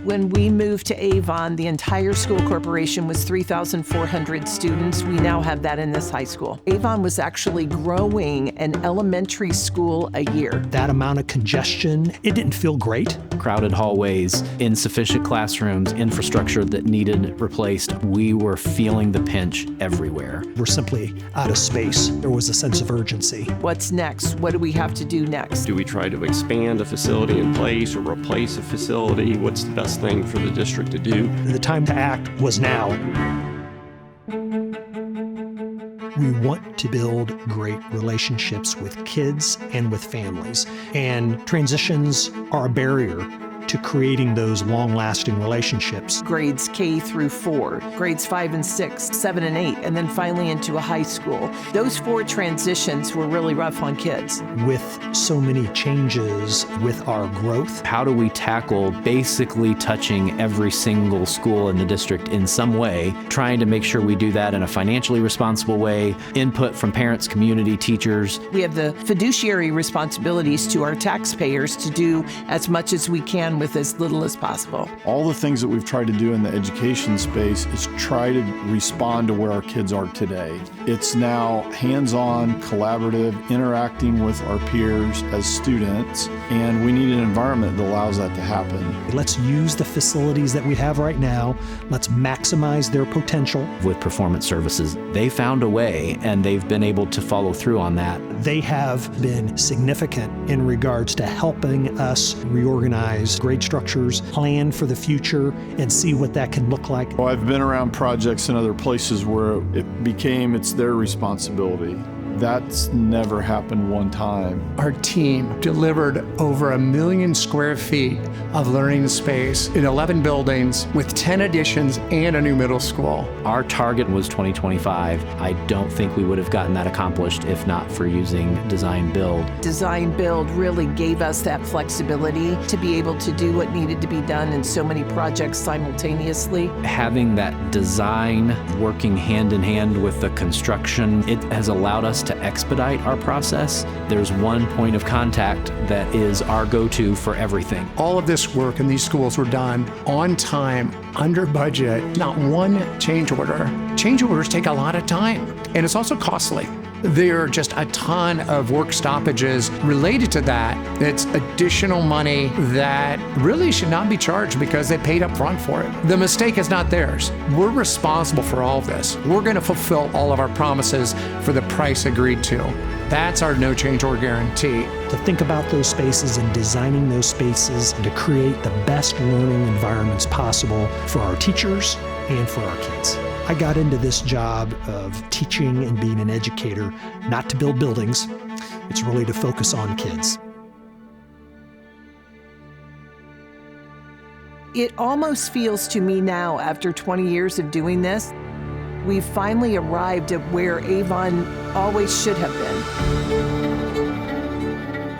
When we moved to Avon, the entire school corporation was 3,400 students. We now have that in this high school. Avon was actually growing an elementary school a year. That amount of congestion, it didn't feel great. Crowded hallways, insufficient classrooms, infrastructure that needed replaced. We were feeling the pinch everywhere. We're simply out of space. There was a sense of urgency. What's next? What do we have to do next? Do we try to expand a facility in place or replace a facility? What's the best thing for the district to do? The time to act was now. We want to build great relationships with kids and with families, and transitions are a barrier to creating those long-lasting relationships. Grades K through 4, grades 5 and 6, 7 and 8, and then finally into a high school. Those 4 transitions were really rough on kids. With so many changes with our growth, How do we tackle basically touching every single school in the district in some way, trying to make sure we do that in a financially responsible way, input from parents, community, teachers. We have the fiduciary responsibilities to our taxpayers to do as much as we can with as little as possible. All the things that we've tried to do in the education space is try to respond to where our kids are today. It's now hands-on, collaborative, interacting with our peers as students, and we need an environment that allows that to happen. let's use the facilities that we have right now. Let's maximize their potential. With performance services, they found a way and they've been able to follow through on that. They have been significant in regards to helping us reorganize grade structures, plan for the future, and see what that can look like. Well, I've been around projects in other places where it's their responsibility. That's never happened one time. Our team delivered over 1 million square feet of learning space in 11 buildings with 10 additions and a new middle school. Our target was 2025. I don't think we would have gotten that accomplished if not for using design build. Design build really gave us that flexibility to be able to do what needed to be done in so many projects simultaneously. Having that design working hand in hand with the construction, it has allowed us to expedite our process. There's one point of contact that is our go-to for everything. All of this work in these schools were done on time, under budget, not one change order. Change orders take a lot of time, and it's also costly. There are just a ton of work stoppages related to that. It's additional money that really should not be charged because they paid up front for it. The mistake is not theirs. We're responsible for all of this. We're going to fulfill all of our promises for the price agreed to. That's our no change order guarantee. To think about those spaces and designing those spaces to create the best learning environments possible for our teachers and for our kids. I got into this job of teaching and being an educator, not to build buildings. It's really to focus on kids. It almost feels to me now, after 20 years of doing this, we've finally arrived at where Avon always should have been.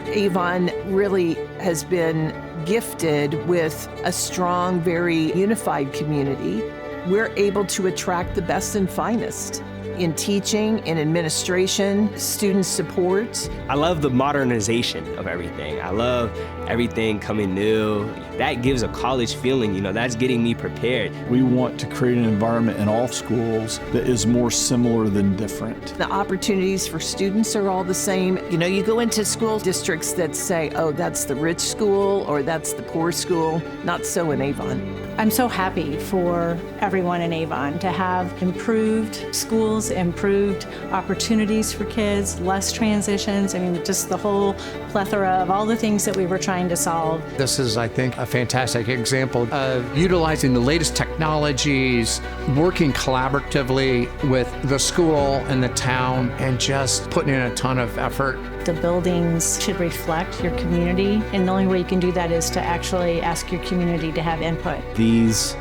Avon really has been gifted with a strong, very unified community. We're able to attract the best and finest in teaching, in administration, student support. I love the modernization of everything. I love everything coming new. That gives a college feeling, that's getting me prepared. We want to create an environment in all schools that is more similar than different. The opportunities for students are all the same. You go into school districts that say, oh, that's the rich school or that's the poor school. Not so in Avon. I'm so happy for everyone in Avon to have improved schools, improved opportunities for kids, less transitions. Just the whole plethora of all the things that we were trying to solve. This is, I think, a fantastic example of utilizing the latest technologies, working collaboratively with the school and the town, and just putting in a ton of effort. The buildings should reflect your community, and the only way you can do that is to actually ask your community to have input. These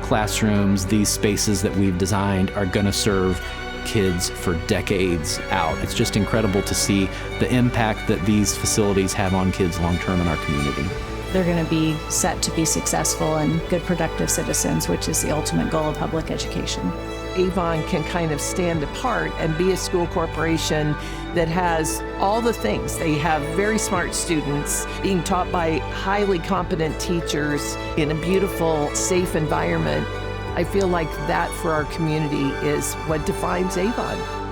classrooms, these spaces that we've designed are going to serve kids for decades out. It's just incredible to see the impact that these facilities have on kids long-term in our community. They're going to be set to be successful and good, productive citizens, which is the ultimate goal of public education. Avon can kind of stand apart and be a school corporation that has all the things. They have very smart students being taught by highly competent teachers in a beautiful, safe environment. I feel like that for our community is what defines Avon.